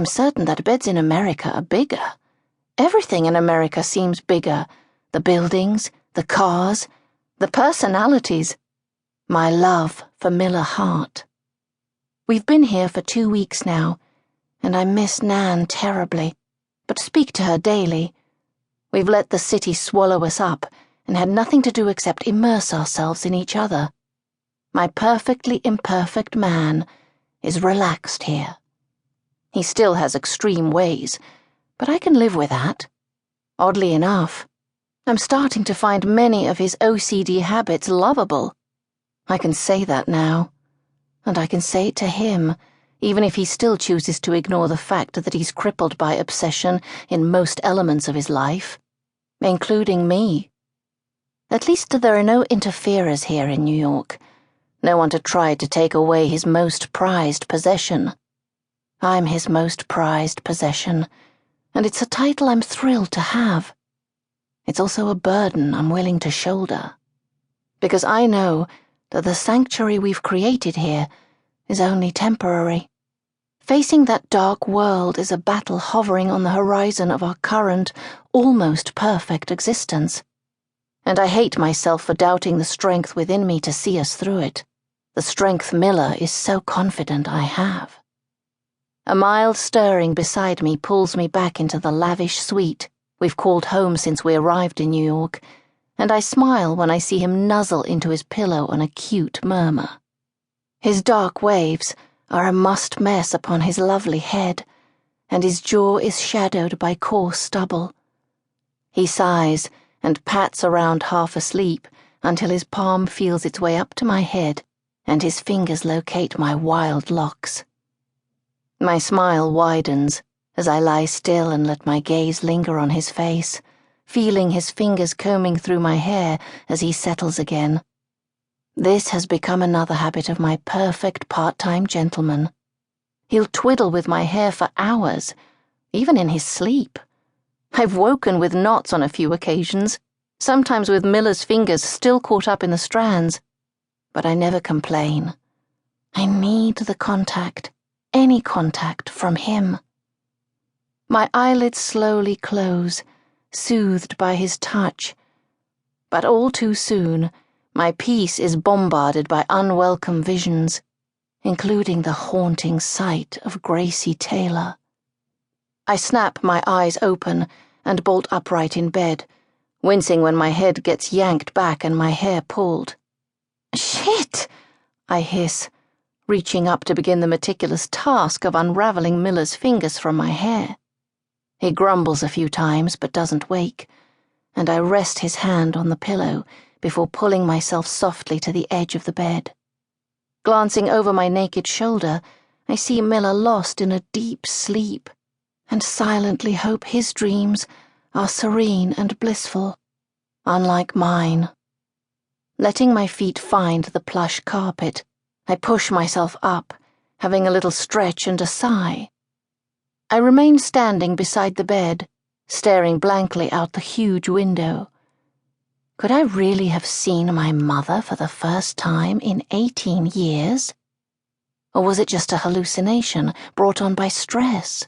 I'm certain that beds in America are bigger. Everything in America seems bigger. The buildings, the cars, the personalities. My love for Miller Hart. We've been here for 2 weeks now, and I miss Nan terribly, but speak to her daily. We've let the city swallow us up and had nothing to do except immerse ourselves in each other. My perfectly imperfect man is relaxed here. He still has extreme ways, but I can live with that. Oddly enough, I'm starting to find many of his OCD habits lovable. I can say that now, and I can say it to him, even if he still chooses to ignore the fact that he's crippled by obsession in most elements of his life, including me. At least there are no interferers here in New York, no one to try to take away his most prized possession. I'm his most prized possession, and it's a title I'm thrilled to have. It's also a burden I'm willing to shoulder, because I know that the sanctuary we've created here is only temporary. Facing that dark world is a battle hovering on the horizon of our current, almost perfect existence. And I hate myself for doubting the strength within me to see us through it, the strength Miller is so confident I have. A mild stirring beside me pulls me back into the lavish suite we've called home since we arrived in New York, and I smile when I see him nuzzle into his pillow on a cute murmur. His dark waves are a mussed mess upon his lovely head, and his jaw is shadowed by coarse stubble. He sighs and pats around half asleep until his palm feels its way up to my head and his fingers locate my wild locks. My smile widens as I lie still and let my gaze linger on his face, feeling his fingers combing through my hair as he settles again. This has become another habit of my perfect part-time gentleman. He'll twiddle with my hair for hours, even in his sleep. I've woken with knots on a few occasions, sometimes with Miller's fingers still caught up in the strands, but I never complain. I need the contact, any contact from him. My eyelids slowly close, soothed by his touch, but all too soon, my peace is bombarded by unwelcome visions, including the haunting sight of Gracie Taylor. I snap my eyes open and bolt upright in bed, wincing when my head gets yanked back and my hair pulled. "Shit!" I hiss, reaching up to begin the meticulous task of unraveling Miller's fingers from my hair. He grumbles a few times but doesn't wake, and I rest his hand on the pillow before pulling myself softly to the edge of the bed. Glancing over my naked shoulder, I see Miller lost in a deep sleep, and silently hope his dreams are serene and blissful, unlike mine. Letting my feet find the plush carpet, I push myself up, having a little stretch and a sigh. I remain standing beside the bed, staring blankly out the huge window. Could I really have seen my mother for the first time in 18 years? Or was it just a hallucination brought on by stress?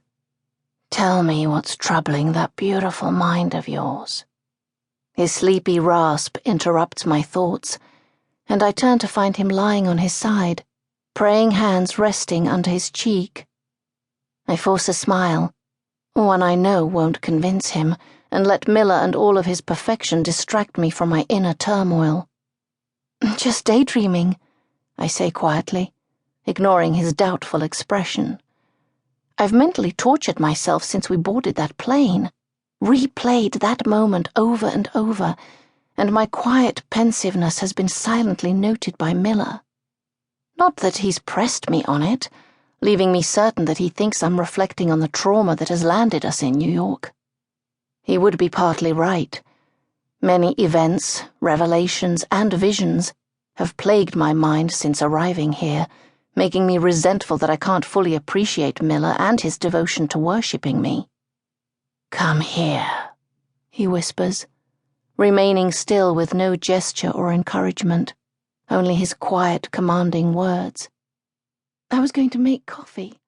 Tell me what's troubling that beautiful mind of yours. His sleepy rasp interrupts my thoughts, and I turn to find him lying on his side, praying hands resting under his cheek. I force a smile, one I know won't convince him, and let Miller and all of his perfection distract me from my inner turmoil. "Just daydreaming," I say quietly, ignoring his doubtful expression. I've mentally tortured myself since we boarded that plane, replayed that moment over and over, and my quiet pensiveness has been silently noted by Miller. Not that he's pressed me on it, leaving me certain that he thinks I'm reflecting on the trauma that has landed us in New York. He would be partly right. Many events, revelations, and visions have plagued my mind since arriving here, making me resentful that I can't fully appreciate Miller and his devotion to worshipping me. "Come here," he whispers, remaining still with no gesture or encouragement, only his quiet, commanding words. I was going to make coffee.